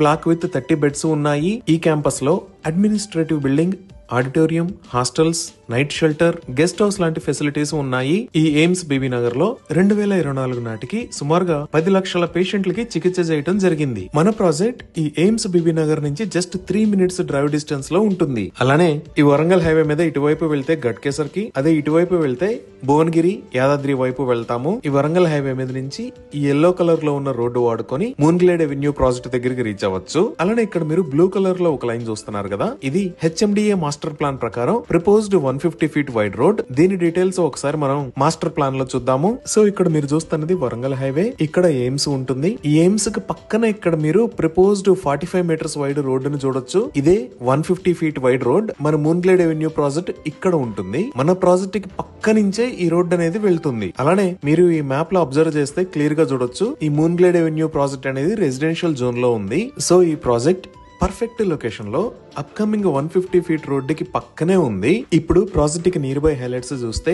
Black with 30 beds ఉన్నాయి. ఈ campus లో administrative building, auditorium, hostels, night shelter, guest house లాంటి ఫెసిలిటీస్ ఉన్నాయి. ఈ ఎయిమ్స్ బీబీ నగర్ లో 2024 నాటికి సుమారుగా 10 లక్షల పేషెంట్లకి చికిత్స చేయడం జరిగింది. మన ప్రాజెక్ట్ ఈ ఎయిమ్స్ బీబీ నగర్ నుంచి జస్ట్ 3 మినిట్స్ డ్రైవ్ డిస్టెన్స్ లో ఉంటుంది. అలానే ఈ వరంగల్ హైవే మీద ఇటువైపు వెళ్తే గట్కేసర్ కి, అదే ఇటువైపు వెళ్తే భువనగిరి, యాదాద్రి వైపు వెళ్తాము. ఈ వరంగల్ హైవే మీద నుంచి ఈ ఎల్లో కలర్ లో ఉన్న రోడ్డు వాడుకొని మూన్గ్లేడ్ అవెన్యూ ప్రాజెక్ట్ దగ్గరికి రీచ్ అవ్వచ్చు. అలానే ఇక్కడ మీరు బ్లూ కలర్ లో ఒక లైన్ చూస్తున్నారు కదా, ఇది హెచ్ఎండిఏ మాస్టర్ ప్లాన్ ప్రకారం ప్రపోజ్డ్ 150 ఫీట్ వైడ్ రోడ్. దీని డీటెయిల్స్ ఒకసారి మనం మాస్టర్ ప్లాన్ లో చూద్దాము. సో ఇక్కడ మీరు చూస్తున్నది వరంగల్ హైవే, ఇక్కడ ఎయిమ్స్ ఉంటుంది. ఈ ఎయిమ్స్ కి పక్కన ఇక్కడ మీరు ప్రపోజ్డ్ 45 మీటర్స్ వైడ్ రోడ్డును చూడొచ్చు. ఇదే 150 ఫీట్ వైడ్ రోడ్. మన మూన్గ్లేడ్ అవెన్యూ ప్రాజెక్ట్ ఇక్కడ ఉంటుంది. మన ప్రాజెక్ట్ కి పక్క నుంచే ఈ రోడ్ అనేది వెళ్తుంది. అలానే మీరు ఈ మ్యాప్ లో అబ్జర్వ్ చేస్తే క్లియర్ గా చూడొచ్చు, ఈ మూన్గ్లేడ్ అవెన్యూ ప్రాజెక్ట్ అనేది రెసిడెన్షియల్ జోన్ లో ఉంది. సో ఈ ప్రాజెక్ట్ పర్ఫెక్ట్ లొకేషన్ లో అప్కమింగ్ 150 ఫీట్ రోడ్డుకి పక్కనే ఉంది. ఇప్పుడు ప్రాజెక్ట్ కి నియర్ బై హైలైట్స్ చూస్తే